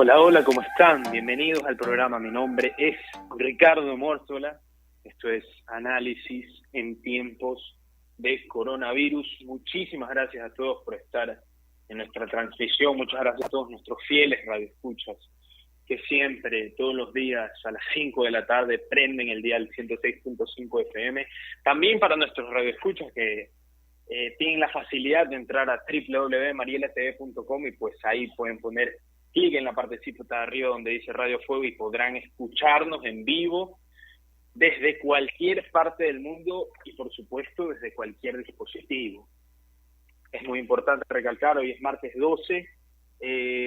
Hola, hola, ¿cómo están? Bienvenidos al programa. Mi nombre es Ricardo Mórtola. Esto es Análisis en tiempos de coronavirus. Muchísimas gracias a todos por estar en nuestra transmisión. Muchas gracias a todos nuestros fieles radioescuchas que siempre, todos los días, a las 5 de la tarde, prenden el dial 106.5 FM. También para nuestros radioescuchas que tienen la facilidad de entrar a www.marielatv.com y pues ahí pueden poner clic en la partecita de arriba donde dice Radio Fuego y podrán escucharnos en vivo desde cualquier parte del mundo y por supuesto desde cualquier dispositivo. Es muy importante recalcar, hoy es martes 12,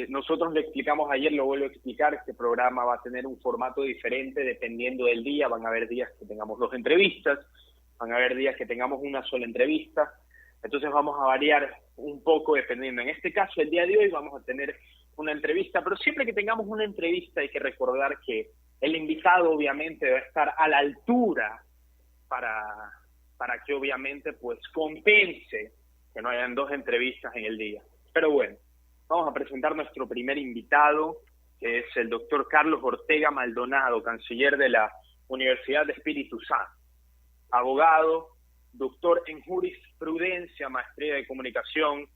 nosotros lo explicamos ayer, lo vuelvo a explicar, este programa va a tener un formato diferente dependiendo del día. Van a haber días que tengamos 2 entrevistas, van a haber días que tengamos una sola entrevista, entonces vamos a variar un poco dependiendo. En este caso, el día de hoy vamos a tener una entrevista, pero siempre que tengamos una entrevista hay que recordar que el invitado obviamente debe estar a la altura para que obviamente pues compense que no hayan 2 entrevistas en el día. Pero bueno, vamos a presentar nuestro primer invitado, que es el doctor Carlos Ortega Maldonado, canciller de la Universidad de Espíritu Santo, abogado, doctor en jurisprudencia, maestría de comunicación,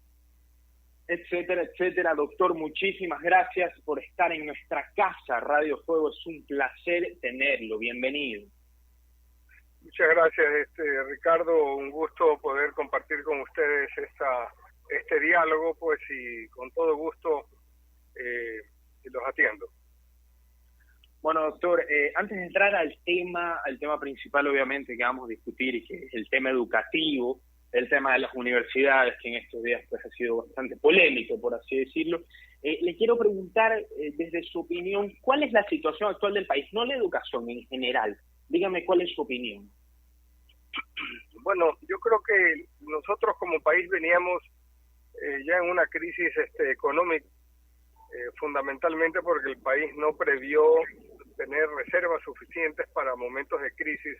etcétera, etcétera. Doctor, muchísimas gracias por estar en nuestra casa. Radio Fuego, es un placer tenerlo. Bienvenido. Muchas gracias, Ricardo. Un gusto poder compartir con ustedes este diálogo, pues, y con todo gusto los atiendo. Bueno, doctor, antes de entrar al tema principal, obviamente, que vamos a discutir, y que es el tema educativo, el tema de las universidades, que en estos días pues ha sido bastante polémico, por así decirlo, le quiero preguntar, desde su opinión, ¿cuál es la situación actual del país? No la educación en general. Dígame cuál es su opinión. Bueno, yo creo que nosotros como país veníamos ya en una crisis económica, fundamentalmente porque el país no previó tener reservas suficientes para momentos de crisis.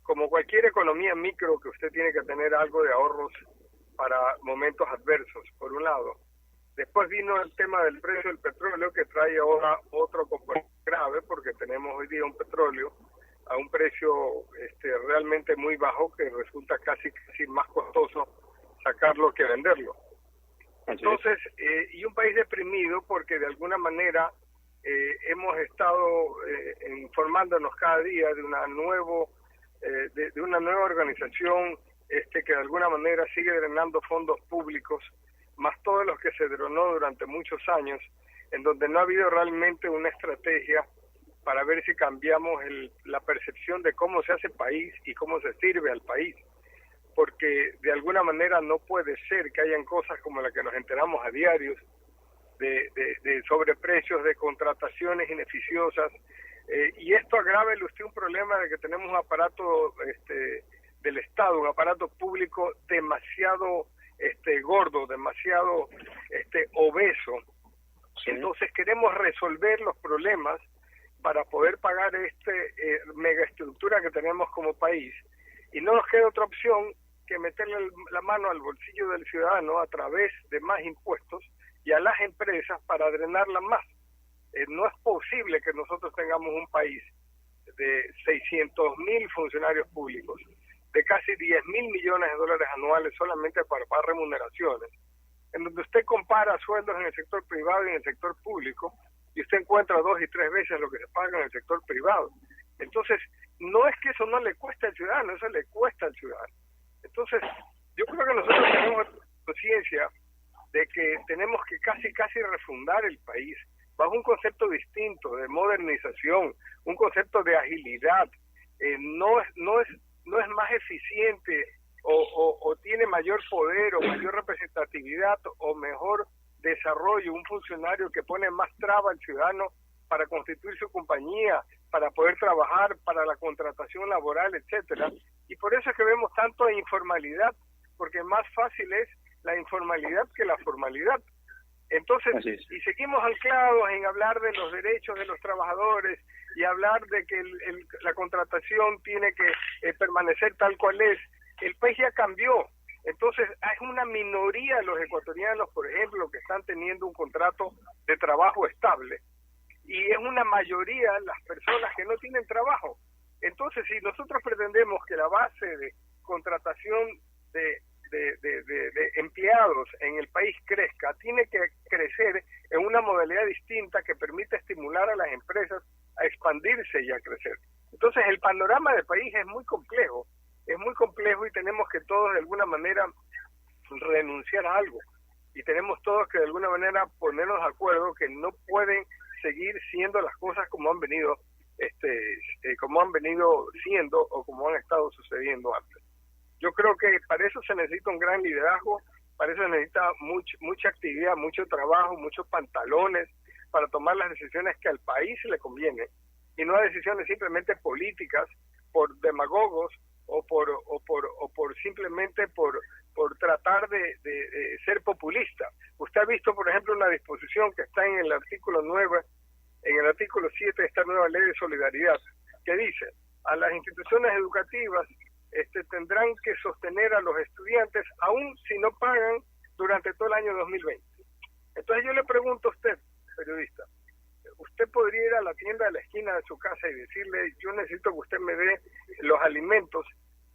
Como cualquier economía micro, que usted tiene que tener algo de ahorros para momentos adversos, por un lado. Después vino el tema del precio del petróleo, que trae ahora otro componente grave, porque tenemos hoy día un petróleo a un precio realmente muy bajo, que resulta casi más costoso sacarlo que venderlo. Entonces, y un país deprimido porque de alguna manera hemos estado informándonos cada día de una nueva organización que de alguna manera sigue drenando fondos públicos, más todos los que se drenó durante muchos años, en donde no ha habido realmente una estrategia para ver si cambiamos la percepción de cómo se hace país y cómo se sirve al país. Porque de alguna manera no puede ser que hayan cosas como las que nos enteramos a diarios, de sobreprecios, de contrataciones ineficiosas, y esto agrava usted un problema de que tenemos un aparato del Estado, un aparato público demasiado gordo, demasiado obeso. Sí. Entonces queremos resolver los problemas para poder pagar megaestructura que tenemos como país, y no nos queda otra opción que meterle la mano al bolsillo del ciudadano a través de más impuestos y a las empresas para drenarla más. No es posible que nosotros tengamos un país de 600.000 funcionarios públicos, de casi 10.000 millones de dólares anuales solamente para pagar remuneraciones, en donde usted compara sueldos en el sector privado y en el sector público, y usted encuentra 2 y 3 veces lo que se paga en el sector privado. Entonces, no es que eso no le cueste al ciudadano, eso le cuesta al ciudadano. Entonces, yo creo que nosotros tenemos conciencia de que tenemos que casi refundar el país bajo un concepto distinto de modernización, un concepto de agilidad. No es más eficiente o tiene mayor poder o mayor representatividad o mejor desarrollo un funcionario que pone más traba al ciudadano para constituir su compañía, para poder trabajar, para la contratación laboral, etcétera. Y por eso es que vemos tanto informalidad, porque más fácil es la informalidad que la formalidad. Entonces, y seguimos anclados en hablar de los derechos de los trabajadores y hablar de que la contratación tiene que permanecer tal cual es. El país ya cambió. Entonces, es una minoría de los ecuatorianos, por ejemplo, que están teniendo un contrato de trabajo estable, y es una mayoría las personas que no tienen trabajo. Entonces, si nosotros pretendemos que la base de contratación de empleados en el país crezca, tiene que crecer en una modalidad distinta que permita estimular a las empresas a expandirse y a crecer. Entonces, el panorama del país es muy complejo y tenemos que todos de alguna manera renunciar a algo, y tenemos todos que de alguna manera ponernos de acuerdo que no pueden seguir siendo las cosas como han venido siendo o como han estado sucediendo antes. Yo creo que para eso se necesita un gran liderazgo, para eso se necesita mucha actividad, mucho trabajo, muchos pantalones para tomar las decisiones que al país le conviene, y no decisiones simplemente políticas por demagogos o por simplemente por tratar de ser populista. Usted ha visto, por ejemplo, una disposición que está en el artículo 9, en el artículo 7 de esta nueva ley de solidaridad, que dice: a las instituciones educativas tendrán que sostener a los estudiantes aún si no pagan durante todo el año 2020. Entonces yo le pregunto a usted, periodista, usted podría ir a la tienda de la esquina de su casa y decirle: yo necesito que usted me dé los alimentos,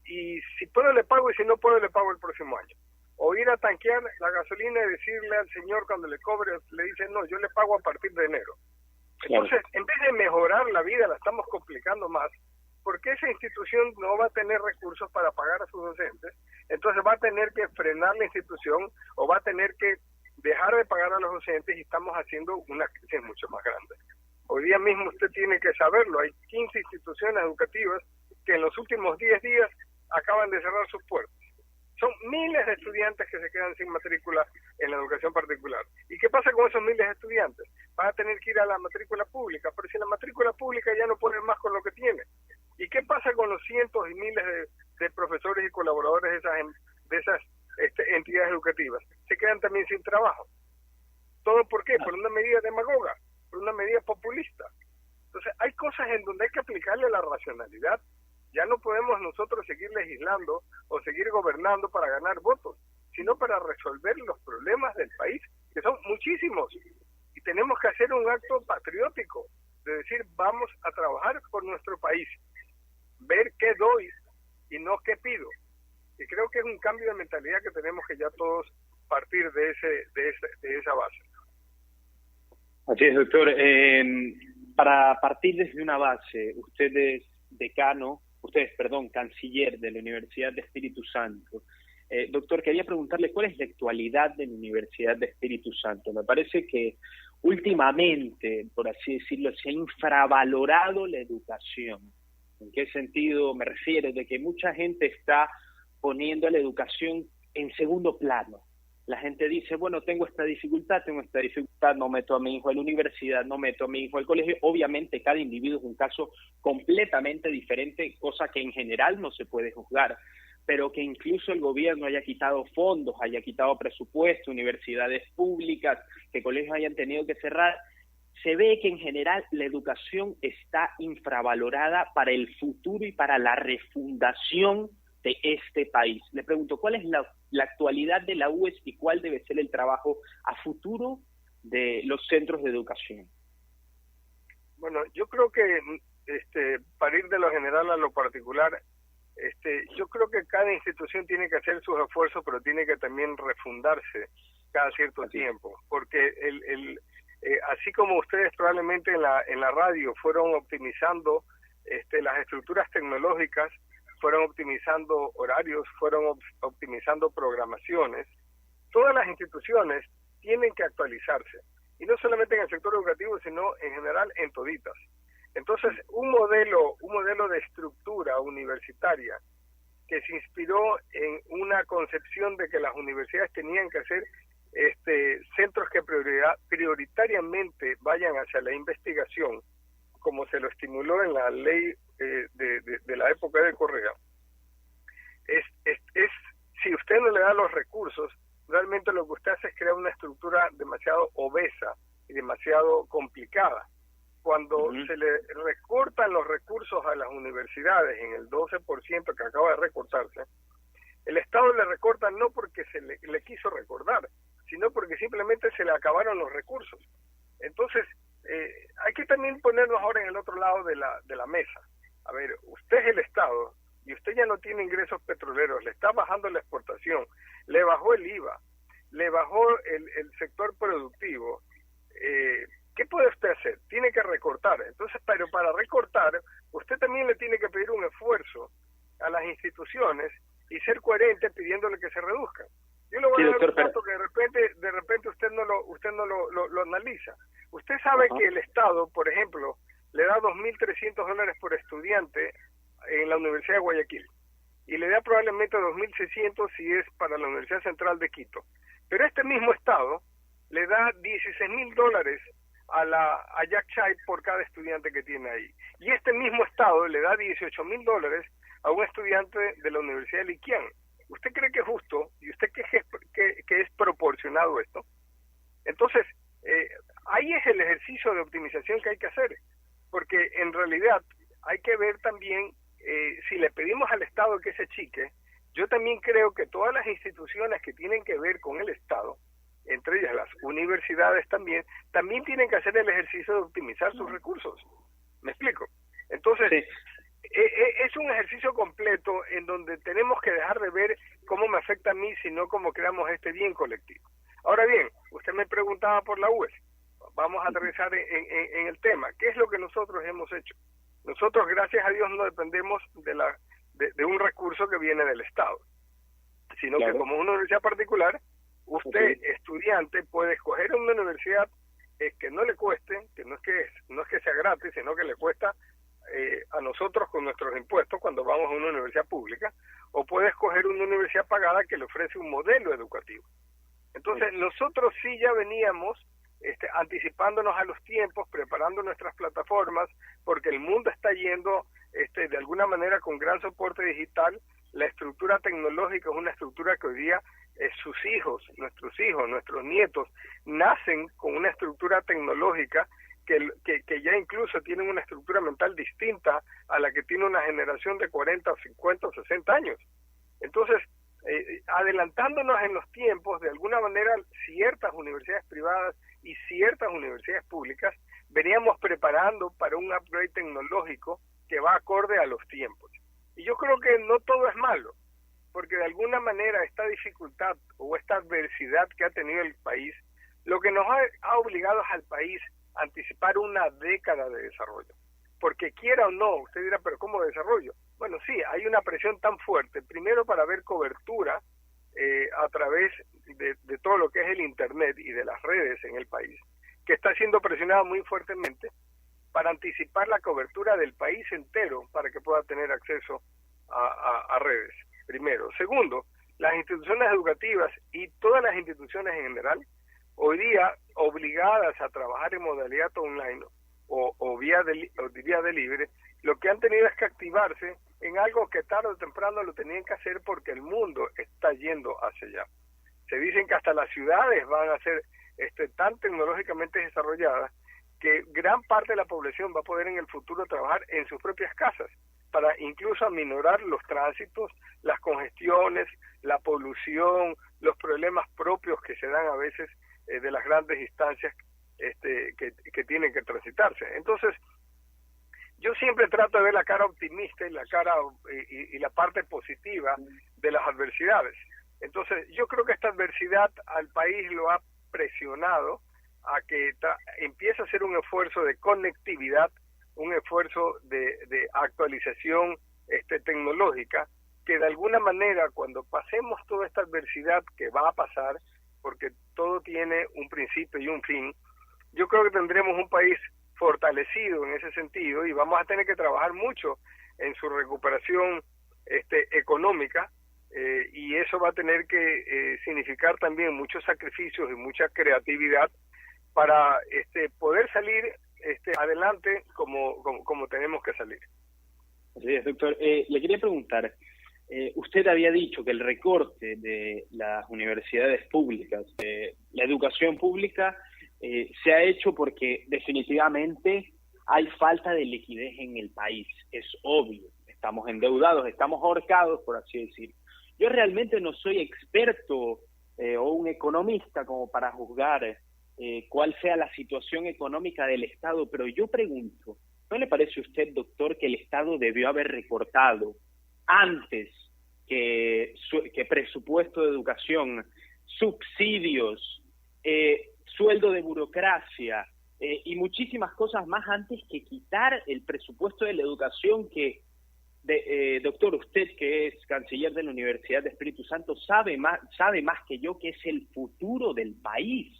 y si puedo le pago, y si no puedo le pago el próximo año. O ir a tanquear la gasolina y decirle al señor cuando le cobre, le dice: no, yo le pago a partir de enero. Entonces, en vez de mejorar la vida, la estamos complicando más, porque esa institución no va a tener recursos para pagar a sus docentes. Entonces va a tener que frenar la institución, o va a tener que dejar de pagar a los docentes, y estamos haciendo una crisis mucho más grande. Hoy día mismo usted tiene que saberlo, hay 15 instituciones educativas que en los últimos 10 días acaban de cerrar sus puertas. Son miles de estudiantes que se quedan sin matrícula en la educación particular. ¿Y qué pasa con esos miles de estudiantes? Van a tener que ir a la matrícula pública, pero si la matrícula pública ya no puede más con lo que tiene. ¿Y qué pasa con los cientos y miles de profesores y colaboradores de esas entidades educativas? Se quedan también sin trabajo. ¿Todo por qué? Por una medida demagoga, por una medida populista. Entonces, hay cosas en donde hay que aplicarle la racionalidad. Ya no podemos nosotros seguir legislando o seguir gobernando para ganar votos, sino para resolver los problemas del país, que son muchísimos. Y tenemos que hacer un acto patriótico, de decir: vamos a trabajar por nuestro país, ver qué doy y no qué pido. Y creo que es un cambio de mentalidad que tenemos que ya todos partir de esa base. Así es, doctor. Para partir desde una base, usted es canciller de la Universidad de Espíritu Santo. Doctor, quería preguntarle cuál es la actualidad de la Universidad de Espíritu Santo. Me parece que últimamente, por así decirlo, se ha infravalorado la educación. ¿En qué sentido me refiero? De que mucha gente está poniendo a la educación en segundo plano. La gente dice: bueno, tengo esta dificultad, no meto a mi hijo a la universidad, no meto a mi hijo al colegio. Obviamente cada individuo es un caso completamente diferente, cosa que en general no se puede juzgar, pero que incluso el gobierno haya quitado fondos, haya quitado presupuesto, universidades públicas, que colegios hayan tenido que cerrar, se ve que en general la educación está infravalorada para el futuro y para la refundación de este país. Le pregunto, ¿cuál es la actualidad de la UES y cuál debe ser el trabajo a futuro de los centros de educación? Bueno, yo creo que para ir de lo general a lo particular, yo creo que cada institución tiene que hacer sus esfuerzos, pero tiene que también refundarse cada cierto tiempo, porque así como ustedes probablemente en la radio fueron optimizando las estructuras tecnológicas, fueron optimizando horarios, fueron optimizando programaciones, todas las instituciones tienen que actualizarse, y no solamente en el sector educativo, sino en general en toditas. Entonces, un modelo de estructura universitaria que se inspiró en una concepción de que las universidades tenían que ser centros que prioritariamente vayan hacia la investigación, como se lo estimuló en la ley de la época de Correa, si usted no le da los recursos, realmente lo que usted hace es crear una estructura demasiado obesa y demasiado complicada. Cuando se le recortan los recursos a las universidades en el 12% que acaba de recortarse, El Estado le recorta no porque le quiso recortar, sino porque simplemente se le acabaron los recursos. Entonces, hay que también ponernos ahora en el otro lado de la mesa. A ver, usted es el Estado y usted ya no tiene ingresos petroleros, le está bajando la exportación, le bajó el IVA, le bajó el sector productivo. ¿Qué puede usted hacer? Tiene que recortar. Entonces, pero para recortar, usted también le tiene que pedir un esfuerzo a las instituciones y ser coherente pidiéndole que se reduzcan. Yo le voy a dar un dato que de repente usted no lo analiza. Usted sabe que el Estado, por ejemplo, le da $2.300 por estudiante en la Universidad de Guayaquil y le da probablemente 2.600 si es para la Universidad Central de Quito. Pero este mismo Estado le da $16.000 a Jack Chai por cada estudiante que tiene ahí. Y este mismo Estado le da $18.000 a un estudiante de la Universidad de Liquián. ¿Usted cree que es justo? ¿Y usted cree que es proporcionado esto? Entonces, ahí es el ejercicio de optimización que hay que hacer, porque en realidad hay que ver también, si le pedimos al Estado que se achique, yo también creo que todas las instituciones que tienen que ver con el Estado, entre ellas las universidades también tienen que hacer el ejercicio de optimizar sus recursos. ¿Me explico? Entonces, sí. Es un ejercicio completo en donde tenemos que dejar de ver cómo me afecta a mí, sino cómo creamos este bien colectivo. Ahora bien, usted me preguntaba por la UES. Vamos a aterrizar en el tema. ¿Qué es lo que nosotros hemos hecho? Nosotros, gracias a Dios, no dependemos de un recurso que viene del Estado, sino que como una universidad particular, usted, estudiante, puede escoger una universidad que no le cueste, que no es que sea gratis, sino que le cuesta a nosotros con nuestros impuestos cuando vamos a una universidad pública, o puede escoger una universidad pagada que le ofrece un modelo educativo. Entonces, nosotros sí ya veníamos anticipándonos a los tiempos, preparando nuestras plataformas, porque el mundo está yendo de alguna manera con gran soporte digital. La estructura tecnológica es una estructura que hoy día sus hijos, nuestros nietos, nacen con una estructura tecnológica que ya incluso tienen una estructura mental distinta a la que tiene una generación de 40, 50 o 60 años. Entonces, adelantándonos en los tiempos, de alguna manera, ciertas universidades privadas y ciertas universidades públicas veníamos preparando para un upgrade tecnológico que va acorde a los tiempos. Y yo creo que no todo es malo, porque de alguna manera esta dificultad o esta adversidad que ha tenido el país, lo que nos ha obligado al país a anticipar una década de desarrollo. Porque quiera o no, usted dirá, pero ¿cómo desarrollo? Bueno, sí, hay una presión tan fuerte, primero para ver cobertura a través de todo lo que es el Internet y de las redes en el país, que está siendo presionada muy fuertemente para anticipar la cobertura del país entero para que pueda tener acceso a redes, primero. Segundo, las instituciones educativas y todas las instituciones en general, hoy día obligadas a trabajar en modalidad online o vía delivery, lo que han tenido es que activarse en algo que tarde o temprano lo tenían que hacer porque el mundo está yendo hacia allá. Se dicen que hasta las ciudades van a ser tan tecnológicamente desarrolladas que gran parte de la población va a poder en el futuro trabajar en sus propias casas para incluso aminorar los tránsitos, las congestiones, la polución, los problemas propios que se dan a veces de las grandes distancias que tienen que transitarse. Entonces, yo siempre trato de ver la cara optimista y la parte positiva de las adversidades. Entonces, yo creo que esta adversidad al país lo ha presionado a que empiece a hacer un esfuerzo de conectividad, un esfuerzo de actualización tecnológica, que de alguna manera cuando pasemos toda esta adversidad que va a pasar, porque todo tiene un principio y un fin, yo creo que tendremos un país fortalecido en ese sentido y vamos a tener que trabajar mucho en su recuperación económica, y eso va a tener que significar también muchos sacrificios y mucha creatividad para poder salir adelante como tenemos que salir. Así es, doctor. Le quería preguntar, usted había dicho que el recorte de las universidades públicas, la educación pública, se ha hecho porque definitivamente hay falta de liquidez en el país, es obvio. Estamos endeudados, estamos ahorcados, por así decir. Yo realmente no soy experto o un economista como para juzgar cuál sea la situación económica del Estado, pero yo pregunto, ¿no le parece a usted, doctor, que el Estado debió haber recortado antes que presupuesto de educación, subsidios, sueldo de burocracia y muchísimas cosas más antes que quitar el presupuesto de la educación que, doctor, usted que es canciller de la Universidad de Espíritu Santo sabe más que yo que es el futuro del país?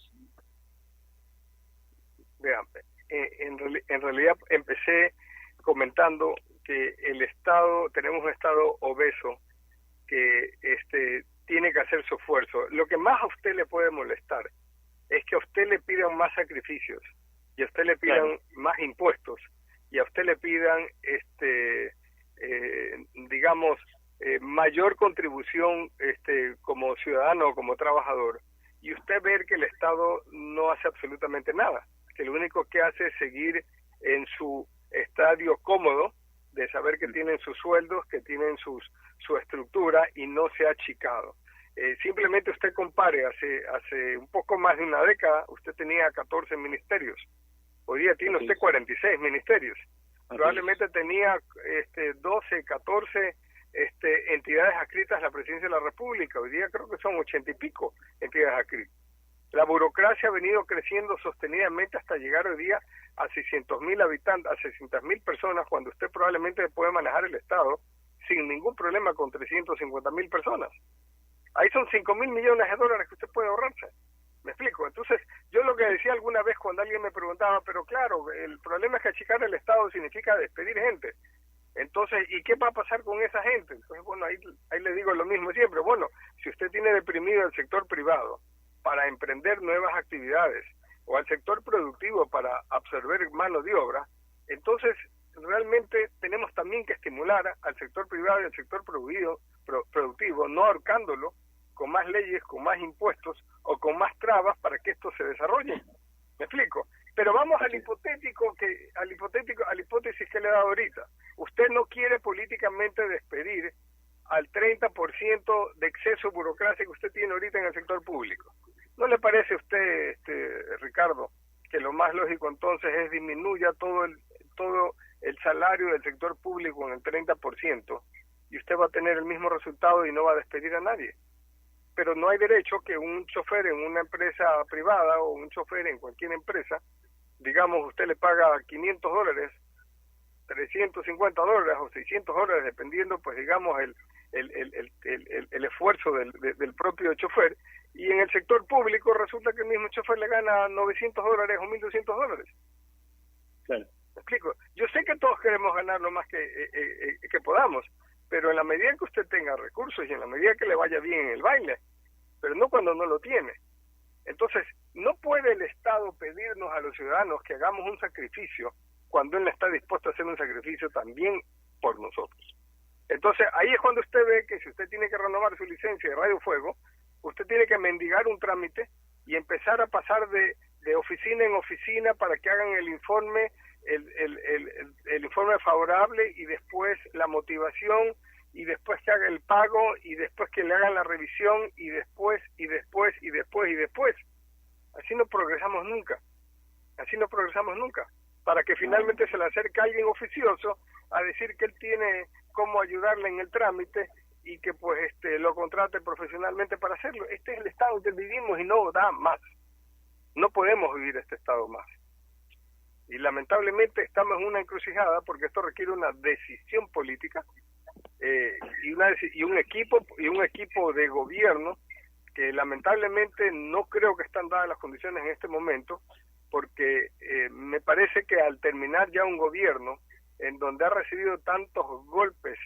Vean, en realidad empecé comentando que el Estado, tenemos un Estado obeso que tiene que hacer su esfuerzo. Lo que más a usted le puede molestar es que a usted le pidan más sacrificios y a usted le pidan más impuestos y a usted le pidan mayor contribución como ciudadano o como trabajador, y usted ver que el Estado no hace absolutamente nada, que lo único que hace es seguir en su estadio cómodo de saber que tienen sus sueldos, que tienen su estructura y no se ha achicado. Simplemente usted compare, hace un poco más de una década usted tenía 14 ministerios, hoy día tiene usted 46 ministerios, probablemente tenía 12, 14 entidades adscritas a la Presidencia de la República, hoy día creo que son 80 y pico entidades adscritas. La burocracia ha venido creciendo sostenidamente hasta llegar hoy día a 600.000 habitantes, a 600.000 personas, cuando usted probablemente puede manejar el Estado sin ningún problema con 350.000 personas. Ahí son 5.000 millones de dólares que usted puede ahorrarse. ¿Me explico? Entonces, yo lo que decía alguna vez cuando alguien me preguntaba, pero claro, el problema es que achicar el Estado significa despedir gente. Entonces, ¿y qué va a pasar con esa gente? Entonces, bueno, ahí le digo lo mismo siempre. Bueno, si usted tiene deprimido el sector privado para emprender nuevas actividades o al sector productivo para absorber mano de obra, entonces realmente tenemos también que estimular al sector privado y al sector productivo, no ahorcándolo con más leyes, con más impuestos o con más trabas para que esto se desarrolle. ¿Me explico? Pero vamos a la hipótesis que le he dado ahorita. Usted no quiere políticamente despedir al 30% de exceso de burocracia que usted tiene ahorita en el sector público. ¿No le parece a usted, Ricardo, que lo más lógico entonces es disminuya todo el salario del sector público en el 30% y usted va a tener el mismo resultado y no va a despedir a nadie? Pero no hay derecho que un chofer en una empresa privada o un chofer en cualquier empresa, digamos, usted le paga $500, $350 o $600, dependiendo, pues digamos, el esfuerzo del propio chofer, y en el sector público resulta que el mismo chofer le gana $900 o $1.200. Claro. ¿Me explico? Yo sé que todos queremos ganar lo más que podamos, pero en la medida que usted tenga recursos y en la medida que le vaya bien en el baile, pero no cuando no lo tiene. Entonces, no puede el Estado pedirnos a los ciudadanos que hagamos un sacrificio cuando él está dispuesto a hacer un sacrificio también por nosotros. Entonces, ahí es cuando usted ve que si usted tiene que renovar su licencia de Radio Fuego, usted tiene que mendigar un trámite y empezar a pasar de oficina en oficina para que hagan el informe, el informe favorable, y después la motivación, y después que haga el pago, y después que le hagan la revisión, y después. Así no progresamos nunca. Para que finalmente se le acerque a alguien oficioso a decir que él tiene cómo ayudarle en el trámite y que pues lo contrate profesionalmente para hacerlo. Este es el estado que vivimos y no da más. No podemos vivir este estado más. Y lamentablemente estamos en una encrucijada porque esto requiere una decisión política y un equipo de gobierno que lamentablemente no creo que están dadas las condiciones en este momento, porque me parece que al terminar ya un gobierno en donde ha recibido tantos golpes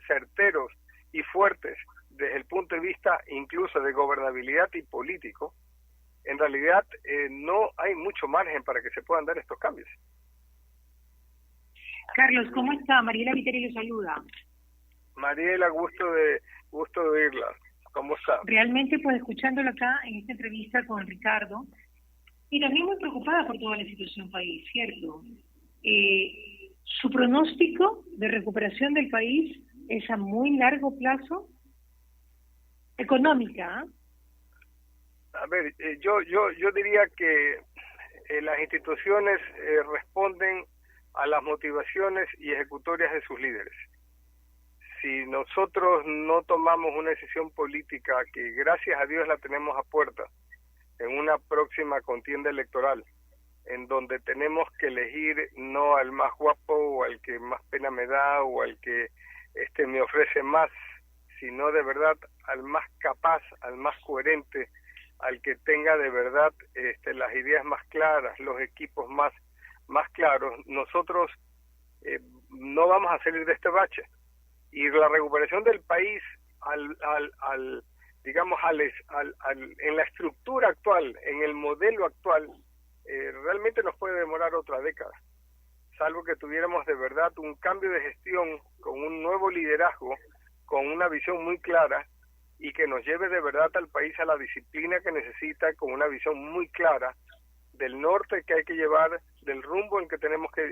certeros y fuertes desde el punto de vista incluso de gobernabilidad y político, en realidad no hay mucho margen para que se puedan dar estos cambios. Carlos, ¿cómo está? Mariela Viteri lo saluda. Mariela, gusto de oírla. ¿Cómo está? Realmente, pues, escuchándolo acá en esta entrevista con Ricardo, y también muy preocupada por toda la situación país, ¿cierto? Su pronóstico de recuperación del país es a muy largo plazo, económica. A ver, yo diría que las instituciones responden a las motivaciones y ejecutorias de sus líderes. Si nosotros no tomamos una decisión política, que gracias a Dios la tenemos a puerta, en una próxima contienda electoral, en donde tenemos que elegir no al más guapo o al que más pena me da o al que me ofrece más, sino de verdad al más capaz, al más coherente, al que tenga de verdad las ideas más claras, los equipos más claros, nosotros no vamos a salir de este bache. Y la recuperación del país en la estructura actual, en el modelo actual, realmente nos puede demorar otra década, salvo que tuviéramos de verdad un cambio de gestión con un nuevo liderazgo, con una visión muy clara y que nos lleve de verdad al país a la disciplina que necesita, con una visión muy clara del norte que hay que llevar, del rumbo en que tenemos que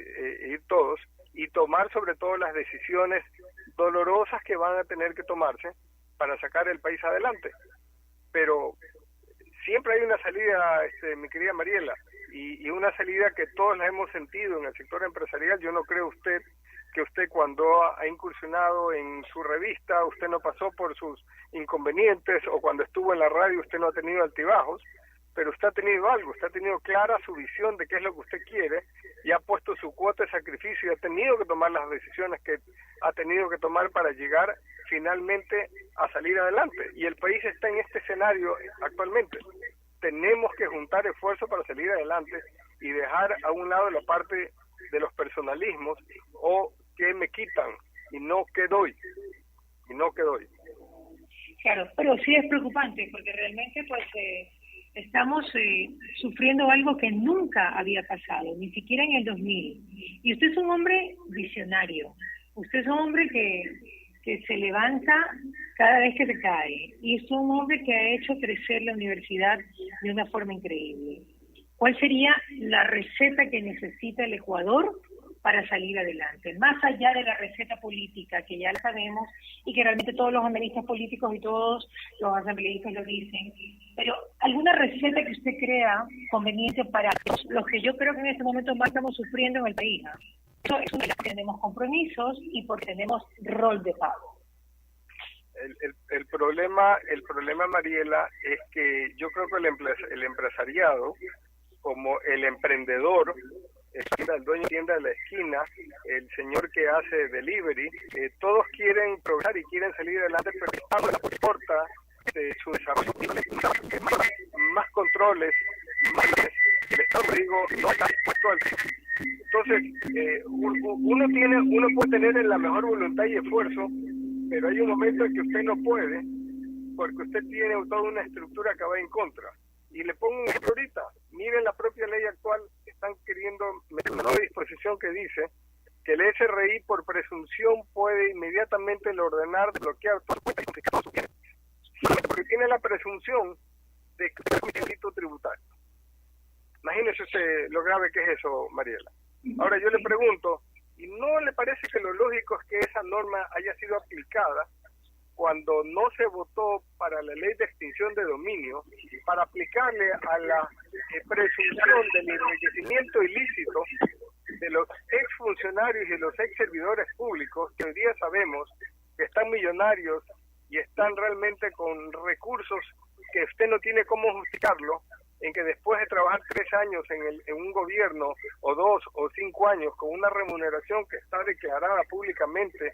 ir todos, y tomar sobre todo las decisiones dolorosas que van a tener que tomarse para sacar el país adelante. Pero siempre hay una salida, mi querida Mariela, y una salida que todos la hemos sentido en el sector empresarial. Yo no creo que usted cuando ha incursionado en su revista, usted no pasó por sus inconvenientes, o cuando estuvo en la radio usted no ha tenido altibajos, pero usted ha tenido algo, usted ha tenido clara su visión de qué es lo que usted quiere, y ha puesto su cuota de sacrificio y ha tenido que tomar las decisiones que ha tenido que tomar para llegar finalmente a salir adelante. Y el país está en este escenario actualmente. Tenemos que juntar esfuerzos para salir adelante y dejar a un lado la parte de los personalismos o que me quitan y no que doy. Claro, pero sí es preocupante porque realmente pues estamos sufriendo algo que nunca había pasado, ni siquiera en el 2000. Y usted es un hombre visionario, usted es un hombre que se levanta cada vez que se cae, y es un hombre que ha hecho crecer la universidad de una forma increíble. ¿Cuál sería la receta que necesita el Ecuador para salir adelante? Más allá de la receta política, que ya la sabemos, y que realmente todos los analistas políticos y todos los asambleístas lo dicen, pero alguna receta que usted crea conveniente para los que yo creo que en este momento más estamos sufriendo en el país, ¿no? Eso es porque tenemos compromisos y porque tenemos rol de pago. El problema, Mariela, es que yo creo que el empresariado, como el emprendedor, el dueño de tienda de la esquina, el señor que hace delivery, todos quieren progresar y quieren salir adelante, pero no les importa su desarrollo, más controles, el Estado, no está dispuesto al... Entonces, uno puede tener la mejor voluntad y esfuerzo, pero hay un momento en que usted no puede, porque usted tiene toda una estructura que va en contra. Y le pongo un ejemplo ahorita. Miren la propia ley actual, están queriendo meter una nueva disposición que dice que el SRI por presunción puede inmediatamente ordenar, bloquear todo su bienes, porque tiene la presunción de que es un delito tributario. Imagínese usted lo grave que es eso, Mariela. Ahora yo le pregunto, ¿y no le parece que lo lógico es que esa norma haya sido aplicada cuando no se votó para la ley de extinción de dominio, para aplicarle a la presunción del enriquecimiento ilícito de los exfuncionarios y de los exservidores públicos, que hoy día sabemos que están millonarios y están realmente con recursos que usted no tiene cómo justificarlo, en que después de trabajar 3 años en un gobierno, o 2 o 5 años, con una remuneración que está declarada públicamente,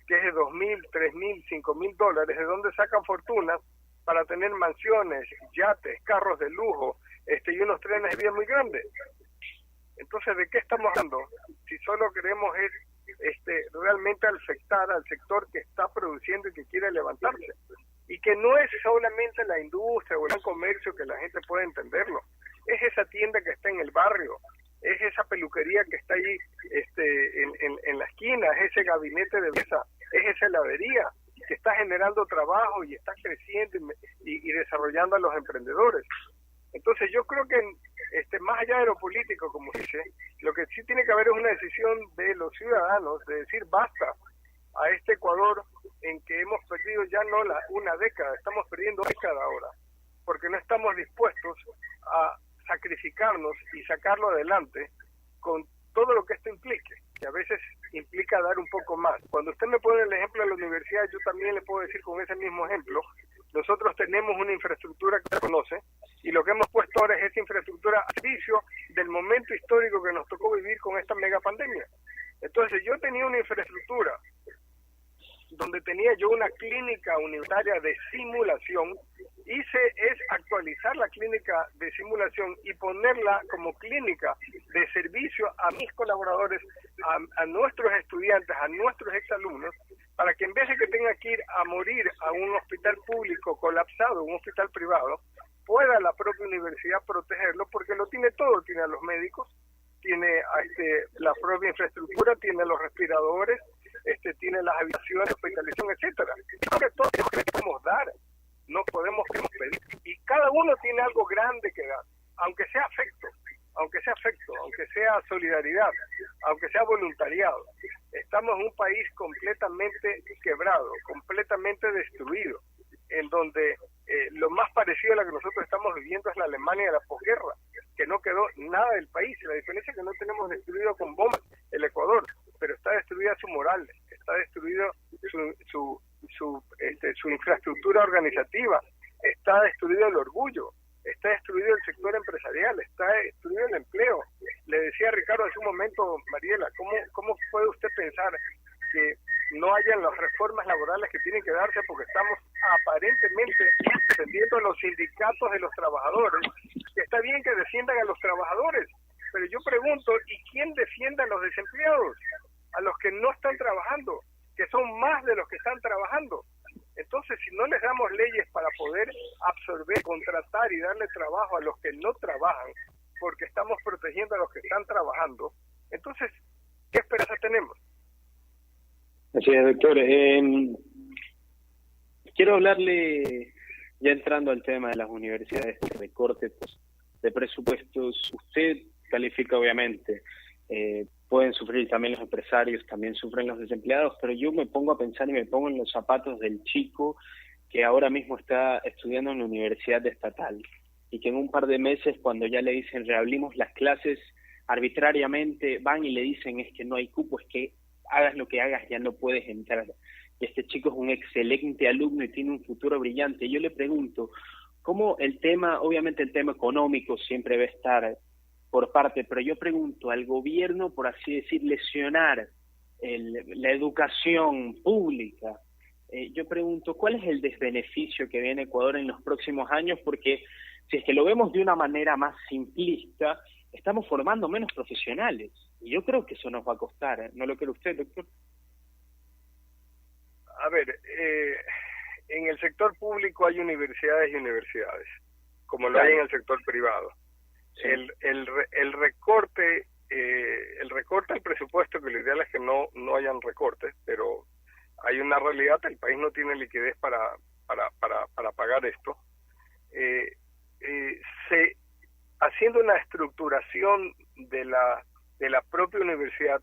que es de $2,000, $3,000, $5,000, de donde sacan fortunas para tener mansiones, yates, carros de lujo, y unos trenes de vía muy grandes. Entonces, ¿de qué estamos hablando? Si solo queremos realmente afectar al sector que está produciendo y que quiere levantarse. Y que no es solamente la industria o el comercio que la gente puede entenderlo. Es esa tienda que está en el barrio, es esa peluquería que está ahí en la esquina, es ese gabinete de belleza, es esa heladería que está generando trabajo y está creciendo y desarrollando a los emprendedores. Entonces yo creo que más allá de lo político, como dice, lo que sí tiene que haber es una decisión de los ciudadanos de decir basta a este Ecuador en que hemos perdido ya no una década, estamos perdiendo década ahora, porque no estamos dispuestos a sacrificarnos y sacarlo adelante con todo lo que esto implique, que a veces implica dar un poco más. Cuando usted me pone el ejemplo de la universidad, yo también le puedo decir con ese mismo ejemplo, nosotros tenemos una infraestructura que se conoce, y lo que hemos puesto ahora es esa infraestructura a servicio del momento histórico que nos tocó vivir con esta mega pandemia. Entonces yo tenía una infraestructura donde tenía yo una clínica universitaria de simulación, es actualizar la clínica de simulación y ponerla como clínica de servicio a mis colaboradores, a nuestros estudiantes, a nuestros exalumnos, para que en vez de que tenga que ir a morir a un hospital público colapsado, un hospital privado, pueda la propia universidad protegerlo, porque lo tiene todo, tiene a los médicos, tiene la propia infraestructura, tiene los respiradores, tiene las habitaciones, hospitalización, etcétera. Creo que todo lo que podemos dar, no podemos pedir. Y cada uno tiene algo grande que dar, aunque sea afecto, aunque sea solidaridad, aunque sea voluntariado. Estamos en un país completamente quebrado, completamente destruido, en donde lo más parecido a lo que nosotros estamos viviendo es la Alemania de la posguerra, que no quedó nada del país. La diferencia es que no tenemos destruido con bombas el Ecuador, pero está destruida su moral, está destruido su infraestructura organizativa, está destruido el orgullo, está destruido el sector empresarial, está destruido el empleo. Le decía a Ricardo hace un momento, Mariela, ¿cómo puede usted pensar que no hayan las reformas laborales que tienen que darse, porque estamos aparentemente defendiendo a los sindicatos de los trabajadores? Que está bien que defiendan a los trabajadores, pero yo pregunto, ¿y quién defiende a los desempleados? A los que no están trabajando, que son más de los que están trabajando. Entonces, si no les damos leyes para poder absorber, contratar y darle trabajo a los que no trabajan, porque estamos protegiendo a los que están trabajando, entonces, ¿qué esperanza tenemos? Así es, doctor. Quiero hablarle, ya entrando al tema de las universidades, de recortes de presupuestos. Usted califica, obviamente, pueden sufrir también los empresarios, también sufren los desempleados, pero yo me pongo a pensar y me pongo en los zapatos del chico que ahora mismo está estudiando en la universidad estatal y que en un par de meses, cuando ya le dicen reabrimos las clases, arbitrariamente van y le dicen es que no hay cupo, es que hagas lo que hagas ya no puedes entrar. Y este chico es un excelente alumno y tiene un futuro brillante. Yo le pregunto, ¿cómo el tema, obviamente el tema económico siempre va a estar por parte, pero yo pregunto al gobierno, por así decir, lesionar la educación pública? Yo pregunto, ¿cuál es el desbeneficio que viene Ecuador en los próximos años? Porque si es que lo vemos de una manera más simplista, estamos formando menos profesionales. Y yo creo que eso nos va a costar, ¿no lo cree usted, doctor? A ver, en el sector público hay universidades y universidades, como lo hay en el sector privado. Sí. El recorte al presupuesto, que lo ideal es que no hayan recortes, pero hay una realidad, el país no tiene liquidez para pagar esto. Haciendo una estructuración de la propia universidad,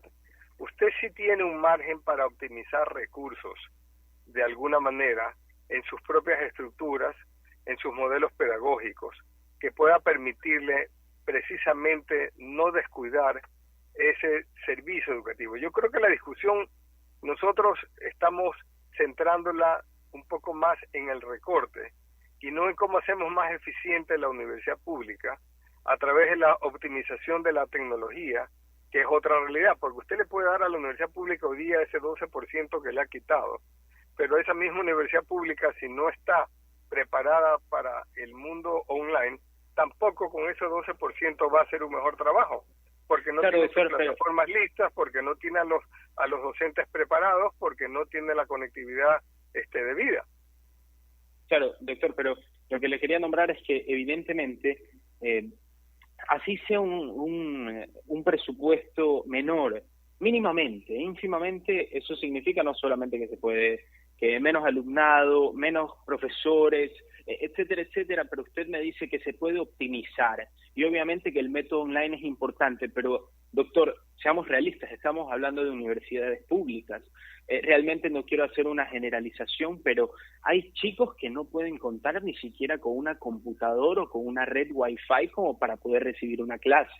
usted sí tiene un margen para optimizar recursos de alguna manera en sus propias estructuras, en sus modelos pedagógicos, que pueda permitirle precisamente no descuidar ese servicio educativo. Yo creo que la discusión nosotros estamos centrándola un poco más en el recorte y no en cómo hacemos más eficiente la universidad pública a través de la optimización de la tecnología, que es otra realidad, porque usted le puede dar a la universidad pública hoy día ese 12% que le ha quitado, pero esa misma universidad pública, si no está preparada para el mundo online, tampoco con ese 12% va a hacer un mejor trabajo, porque no tiene sus plataformas listas, porque no tiene a los docentes preparados, porque no tiene la conectividad debida. Claro, doctor, pero lo que le quería nombrar es que evidentemente así sea un presupuesto menor, mínimamente, ínfimamente, eso significa no solamente que se puede, que menos alumnado, menos profesores, etcétera, etcétera, pero usted me dice que se puede optimizar y obviamente que el método online es importante, pero doctor, seamos realistas, estamos hablando de universidades públicas. Realmente no quiero hacer una generalización, pero hay chicos que no pueden contar ni siquiera con una computadora o con una red Wi-Fi como para poder recibir una clase.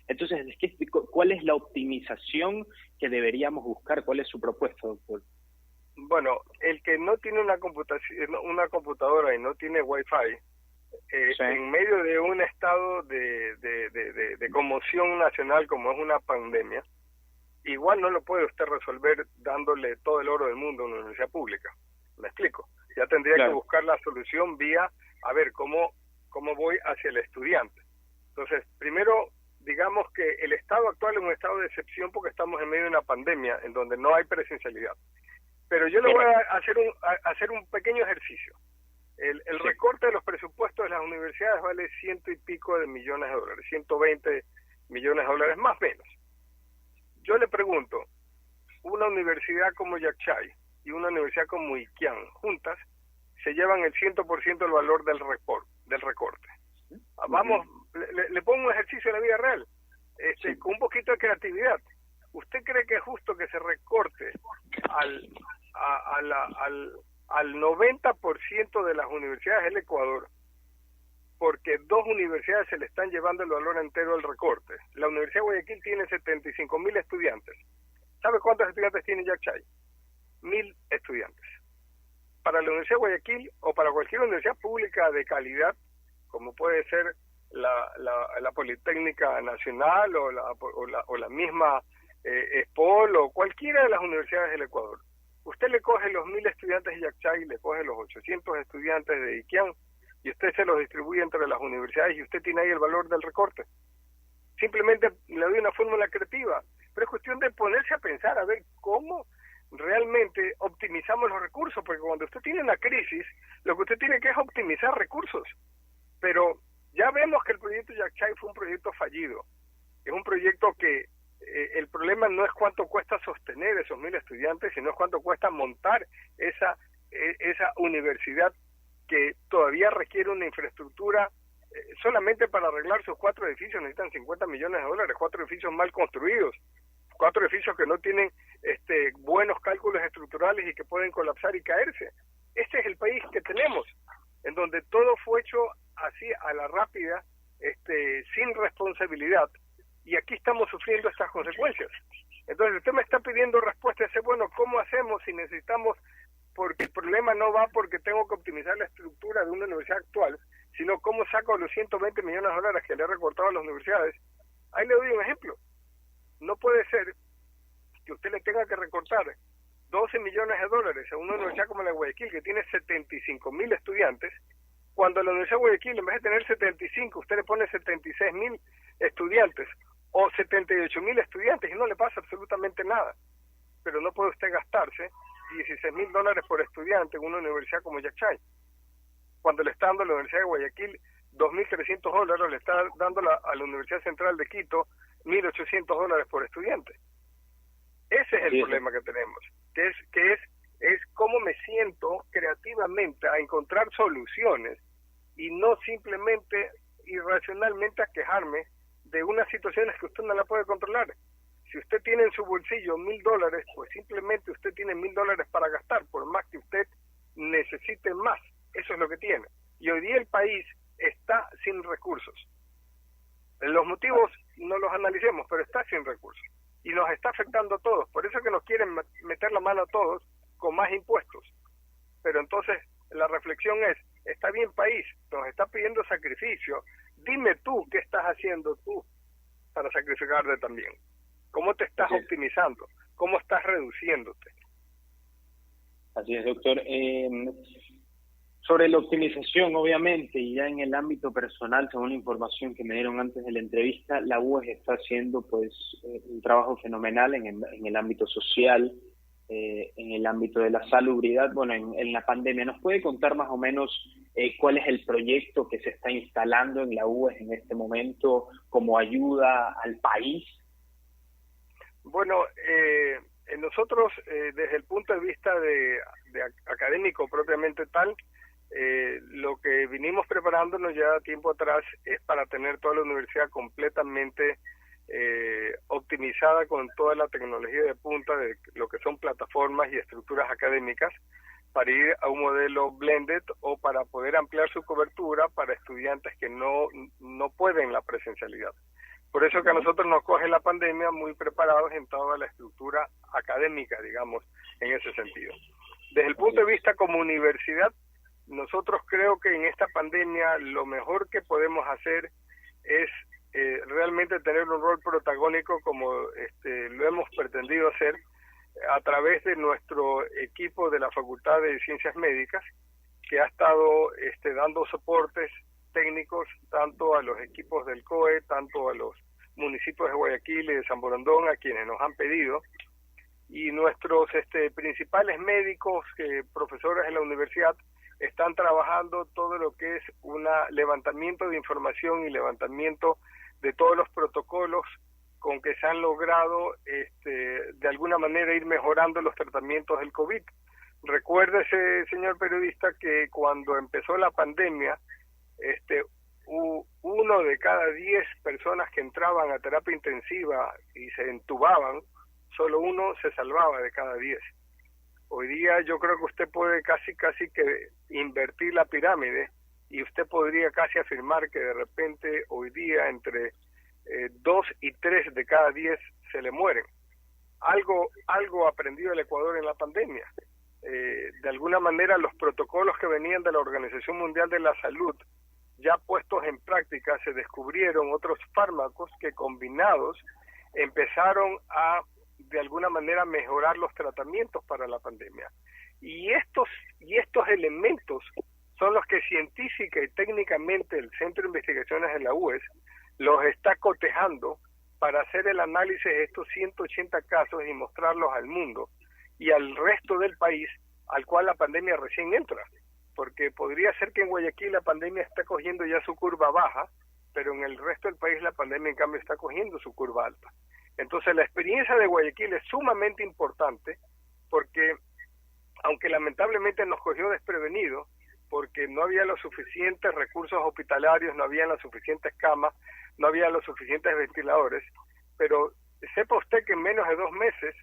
Entonces, ¿cuál es la optimización que deberíamos buscar? ¿Cuál es su propuesta, doctor? Bueno, el que no tiene una computadora y no tiene Wi-Fi, sí, en medio de un estado de conmoción nacional como es una pandemia, igual no lo puede usted resolver dándole todo el oro del mundo a una universidad pública. ¿Me explico? Ya tendría que buscar la solución vía, a ver, cómo voy hacia el estudiante. Entonces, primero, digamos que el estado actual es un estado de excepción porque estamos en medio de una pandemia en donde no hay presencialidad. Pero yo le voy a hacer un pequeño ejercicio. El recorte de los presupuestos de las universidades vale ciento y pico de millones de dólares, 120 millones de dólares más o menos. Yo le pregunto, una universidad como Yacchay y una universidad como Iquián, juntas, se llevan el 100% del valor del recorte. Vamos, le pongo un ejercicio de la vida real, con un poquito de creatividad. ¿Usted cree que es justo que se recorte al 90% de las universidades del Ecuador porque dos universidades se le están llevando el valor entero del recorte? La Universidad de Guayaquil tiene 75.000 estudiantes. ¿Sabe cuántos estudiantes tiene Yacchay? 1.000 estudiantes. Para la Universidad de Guayaquil o para cualquier universidad pública de calidad, como puede ser la Politécnica Nacional o la misma ESPOL o cualquiera de las universidades del Ecuador, usted le coge los 1.000 estudiantes de Yacchay, le coge los 800 estudiantes de Iquián y usted se los distribuye entre las universidades y usted tiene ahí el valor del recorte. Simplemente le doy una fórmula creativa, pero es cuestión de ponerse a pensar a ver cómo realmente optimizamos los recursos, porque cuando usted tiene una crisis, lo que usted tiene que es optimizar recursos. Pero ya vemos que el proyecto Yacchay fue un proyecto fallido. Es un proyecto que el problema no es cuánto cuesta sostener esos 1.000 estudiantes, sino es cuánto cuesta montar esa universidad que todavía requiere una infraestructura. Solamente para arreglar sus 4 edificios necesitan 50 millones de dólares, 4 edificios mal construidos, 4 edificios que no tienen buenos cálculos estructurales y que pueden colapsar y caerse. Este es el país que tenemos, en donde todo fue hecho así a la rápida, sin responsabilidad, y aquí estamos sufriendo estas consecuencias. Entonces usted me está pidiendo respuesta a ese, bueno, ¿cómo hacemos si necesitamos? Porque el problema no va porque tengo que optimizar la estructura de una universidad actual, sino cómo saco los 120 millones de dólares que le he recortado a las universidades. Ahí le doy un ejemplo. No puede ser que usted le tenga que recortar 12 millones de dólares a una universidad como la de Guayaquil, que tiene 75.000 estudiantes, cuando la Universidad de Guayaquil, en vez de tener 75, usted le pone 76.000 estudiantes o 78.000 estudiantes y no le pasa absolutamente nada. Pero no puede usted gastarse 16.000 dólares por estudiante en una universidad como Yacchay, cuando le está dando a la Universidad de Guayaquil 2.300 dólares, le está dando a la Universidad Central de Quito 1.800 dólares por estudiante. Ese es el problema que tenemos, que es cómo me siento creativamente a encontrar soluciones y no simplemente irracionalmente a quejarme de unas situaciones que usted no la puede controlar. Si usted tiene en su bolsillo 1.000 dólares, pues simplemente usted tiene 1.000 dólares para gastar, por más que usted necesite más. Eso es lo que tiene. Y hoy día el país está sin recursos. Los motivos no los analicemos, pero está sin recursos. Y nos está afectando a todos. Por eso es que nos quieren meter la mano a todos con más impuestos. Pero entonces la reflexión es, está bien país, nos está pidiendo sacrificio. Dime tú qué estás haciendo tú para sacrificarte también. ¿Cómo te estás optimizando? ¿Cómo estás reduciéndote? Así es, doctor. Sobre la optimización, obviamente, y ya en el ámbito personal, según la información que me dieron antes de la entrevista, la UES está haciendo pues un trabajo fenomenal en el ámbito social, en el ámbito de la salubridad, bueno, en la pandemia. ¿Nos puede contar más o menos cuál es el proyecto que se está instalando en la UES en este momento como ayuda al país? Bueno, nosotros desde el punto de vista de académico propiamente tal, Lo que vinimos preparándonos ya tiempo atrás es para tener toda la universidad completamente optimizada con toda la tecnología de punta de lo que son plataformas y estructuras académicas, para ir a un modelo blended o para poder ampliar su cobertura para estudiantes que no pueden la presencialidad. Por eso que a nosotros nos coge la pandemia muy preparados en toda la estructura académica, digamos, en ese sentido. Desde el punto de vista como universidad, nosotros creo que en esta pandemia lo mejor que podemos hacer es realmente tener un rol protagónico como lo hemos pretendido hacer a través de nuestro equipo de la Facultad de Ciencias Médicas, que ha estado dando soportes técnicos tanto a los equipos del COE, tanto a los municipios de Guayaquil y de San Borondón, a quienes nos han pedido, y nuestros principales médicos, profesores de la universidad, están trabajando todo lo que es un levantamiento de información y levantamiento de todos los protocolos con que se han logrado de alguna manera ir mejorando los tratamientos del COVID. Recuérdese, señor periodista, que cuando empezó la pandemia, 1 de cada 10 personas que entraban a terapia intensiva y se entubaban, solo 1 se salvaba de cada 10. Hoy día yo creo que usted puede casi que invertir la pirámide y usted podría casi afirmar que de repente hoy día entre 2 y 3 de cada 10 se le mueren. Algo aprendió el Ecuador en la pandemia. De alguna manera los protocolos que venían de la Organización Mundial de la Salud, ya puestos en práctica, se descubrieron otros fármacos que combinados empezaron a de alguna manera mejorar los tratamientos para la pandemia. Y estos elementos son los que científica y técnicamente el Centro de Investigaciones de la UES los está cotejando para hacer el análisis de estos 180 casos y mostrarlos al mundo y al resto del país al cual la pandemia recién entra, porque podría ser que en Guayaquil la pandemia está cogiendo ya su curva baja, pero en el resto del país la pandemia en cambio está cogiendo su curva alta. Entonces la experiencia de Guayaquil es sumamente importante porque, aunque lamentablemente nos cogió desprevenido, porque no había los suficientes recursos hospitalarios, no había las suficientes camas, no había los suficientes ventiladores, pero sepa usted que en menos de 2 meses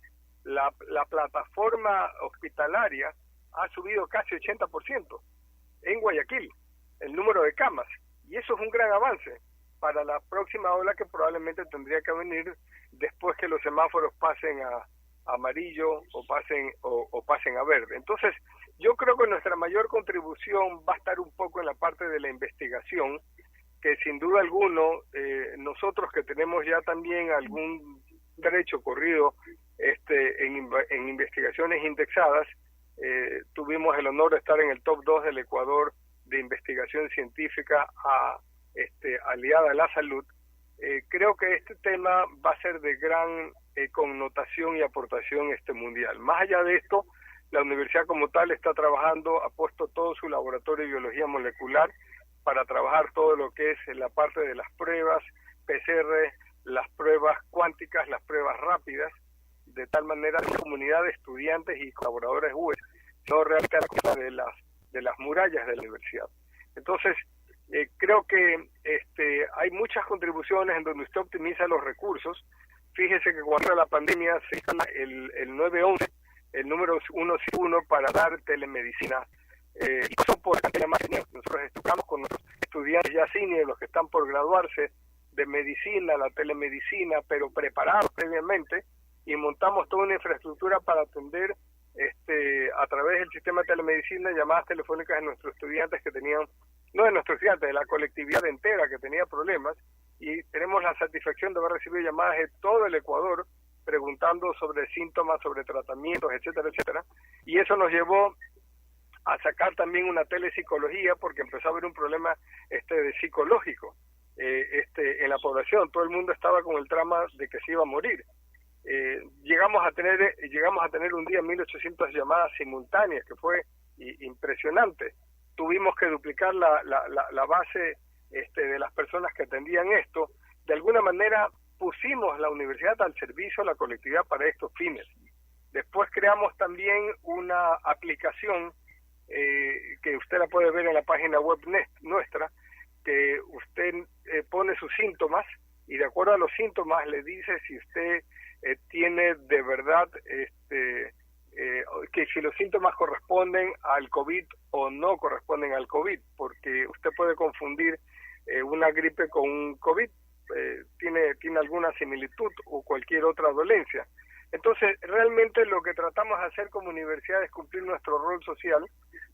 la plataforma hospitalaria ha subido casi 80% en Guayaquil, el número de camas, y eso es un gran avance para la próxima ola que probablemente tendría que venir después que los semáforos pasen a amarillo o pasen a verde. Entonces, yo creo que nuestra mayor contribución va a estar un poco en la parte de la investigación, que sin duda alguno, nosotros que tenemos ya también algún derecho corrido en investigaciones indexadas, tuvimos el honor de estar en el top 2 del Ecuador de investigación científica aliada a la salud. Creo que este tema va a ser de gran connotación y aportación mundial. Más allá de esto, la universidad como tal está trabajando, ha puesto todo su laboratorio de biología molecular para trabajar todo lo que es la parte de las pruebas PCR, las pruebas cuánticas, las pruebas rápidas, de tal manera que la comunidad de estudiantes y colaboradores UES no realmente de las murallas de la universidad. Entonces, creo que hay muchas contribuciones en donde usted optimiza los recursos. Fíjese que cuando la pandemia se llama el 911, el número 101 para dar telemedicina. Eso por cantidad más. Nosotros tocamos con nuestros estudiantes ya senior, los que están por graduarse de medicina, la telemedicina, pero preparados previamente, y montamos toda una infraestructura para atender a través del sistema de telemedicina llamadas telefónicas de nuestros estudiantes que tenían, no de nuestros estudiantes, de la colectividad entera que tenía problemas, y tenemos la satisfacción de haber recibido llamadas de todo el Ecuador preguntando sobre síntomas, sobre tratamientos, etcétera, etcétera, y eso nos llevó a sacar también una telepsicología porque empezó a haber un problema psicológico en la población. Todo el mundo estaba con el trama de que se iba a morir. Llegamos a tener un día 1.800 llamadas simultáneas, que fue impresionante. Tuvimos que duplicar la base de las personas que atendían esto. De alguna manera pusimos la universidad al servicio de la colectividad para estos fines. Después creamos también una aplicación que usted la puede ver en la página web nuestra, que usted pone sus síntomas y de acuerdo a los síntomas le dice si usted tiene de verdad que si los síntomas corresponden al COVID o no corresponden al COVID, porque usted puede confundir una gripe con un COVID, tiene alguna similitud o cualquier otra dolencia. Entonces, realmente lo que tratamos de hacer como universidad es cumplir nuestro rol social,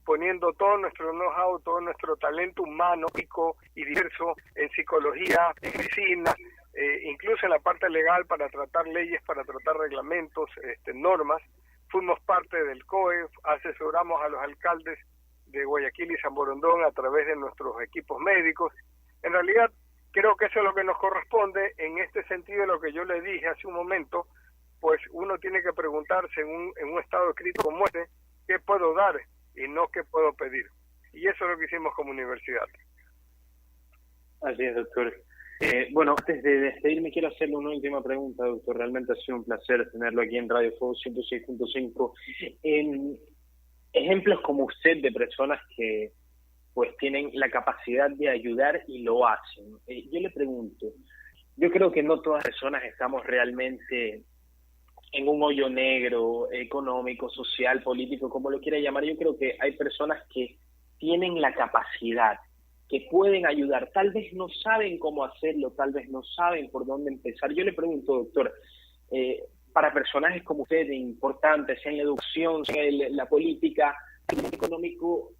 poniendo todo nuestro know-how, todo nuestro talento humano, rico y diverso en psicología, en medicina, incluso en la parte legal para tratar leyes, para tratar reglamentos, normas. Fuimos parte del COE, asesoramos a los alcaldes de Guayaquil y San Borondón a través de nuestros equipos médicos. En realidad, creo que eso es lo que nos corresponde. En este sentido, lo que yo le dije hace un momento, pues uno tiene que preguntarse en un estado crítico como este, ¿qué puedo dar y no qué puedo pedir? Y eso es lo que hicimos como universidad. Así es, doctor. Bueno, antes de despedirme, quiero hacerle una última pregunta, doctor. Realmente ha sido un placer tenerlo aquí en Radio Fuego 106.5. Ejemplos como usted de personas que pues tienen la capacidad de ayudar y lo hacen. Yo le pregunto, yo creo que no todas las personas estamos realmente en un hoyo negro, económico, social, político, como lo quiera llamar. Yo creo que hay personas que tienen la capacidad, que pueden ayudar, tal vez no saben cómo hacerlo, tal vez no saben por dónde empezar. Yo le pregunto, doctor, para personajes como usted, importantes, sea en la educación, sea en la política, en el económico,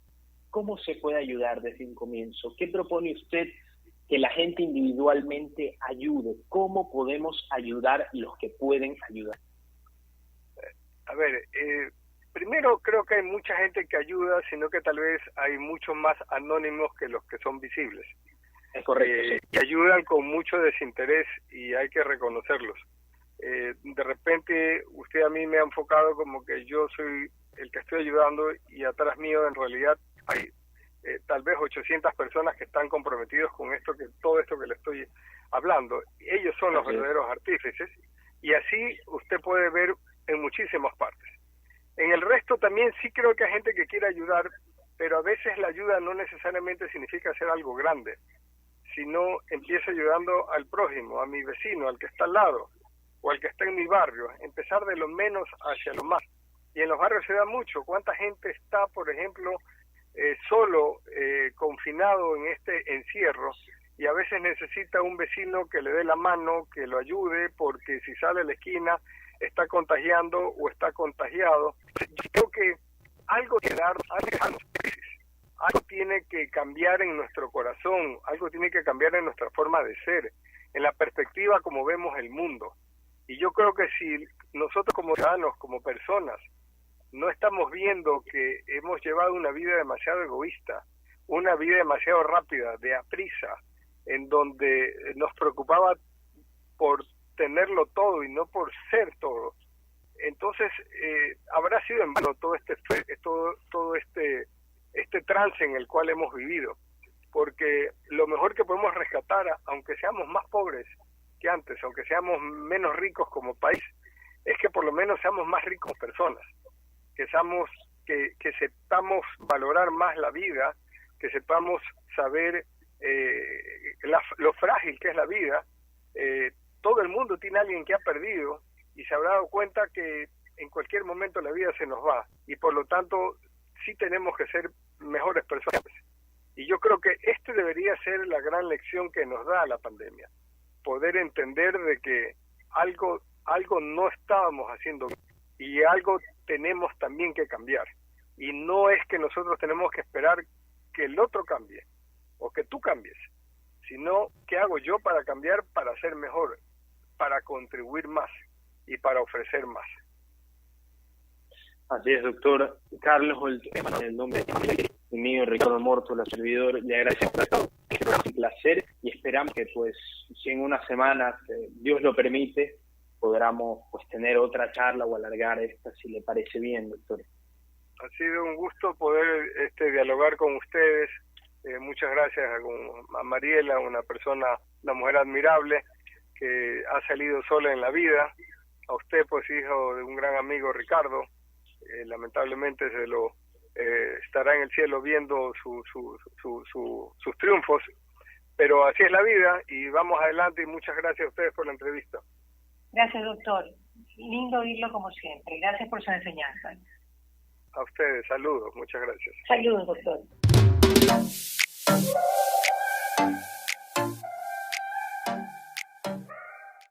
¿cómo se puede ayudar desde un comienzo? ¿Qué propone usted que la gente individualmente ayude? ¿Cómo podemos ayudar los que pueden ayudar? A ver, primero creo que hay mucha gente que ayuda, sino que tal vez hay muchos más anónimos que los que son visibles. Es correcto. Sí. Y ayudan con mucho desinterés y hay que reconocerlos. De repente usted a mí me ha enfocado como que yo soy el que estoy ayudando y atrás mío en realidad hay tal vez 800 personas que están comprometidos con todo esto que le estoy hablando. Ellos son los verdaderos artífices y así usted puede ver en muchísimas partes. En el resto también sí creo que hay gente que quiere ayudar, pero a veces la ayuda no necesariamente significa hacer algo grande, sino empieza ayudando al prójimo, a mi vecino, al que está al lado, o al que está en mi barrio, empezar de lo menos hacia lo más. Y en los barrios se da mucho. ¿Cuánta gente está, por ejemplo, solo, confinado en este encierro, y a veces necesita un vecino que le dé la mano, que lo ayude, porque si sale a la esquina está contagiando o está contagiado? Yo creo que algo tiene que cambiar en nuestro corazón, algo tiene que cambiar en nuestra forma de ser, en la perspectiva como vemos el mundo. Y yo creo que si nosotros como ciudadanos, como personas, no estamos viendo que hemos llevado una vida demasiado egoísta, una vida demasiado rápida, de aprisa, en donde nos preocupaba por tenerlo todo y no por ser todo, entonces habrá sido en vano todo este trance en el cual hemos vivido, porque lo mejor que podemos rescatar, aunque seamos más pobres que antes, aunque seamos menos ricos como país, es que por lo menos seamos más ricos como personas, que sepamos valorar más la vida, que sepamos saber lo frágil que es la vida. Todo el mundo tiene a alguien que ha perdido y se habrá dado cuenta que en cualquier momento la vida se nos va y por lo tanto sí tenemos que ser mejores personas. Y yo creo que debería ser la gran lección que nos da la pandemia, poder entender de que algo no estábamos haciendo y algo tenemos también que cambiar. Y no es que nosotros tenemos que esperar que el otro cambie o que tú cambies, sino qué hago yo para cambiar, para ser mejor, para contribuir más y para ofrecer más. Así es, doctor Carlos, en el nombre mío, Ricardo Mórtola, servidor, le agradecemos por todo. Es un placer y esperamos que, pues, si en unas semanas, Dios lo permite, podamos pues tener otra charla o alargar esta, si le parece bien, doctor. Ha sido un gusto poder dialogar con ustedes. Muchas gracias a Mariela, una mujer admirable que ha salido sola en la vida. A usted, pues, hijo de un gran amigo, Ricardo, lamentablemente se lo estará en el cielo viendo sus triunfos, pero así es la vida y vamos adelante y muchas gracias a ustedes por la entrevista. Gracias, doctor. Lindo oírlo como siempre. Gracias por su enseñanza. A ustedes, saludos, muchas gracias. Saludos, doctor.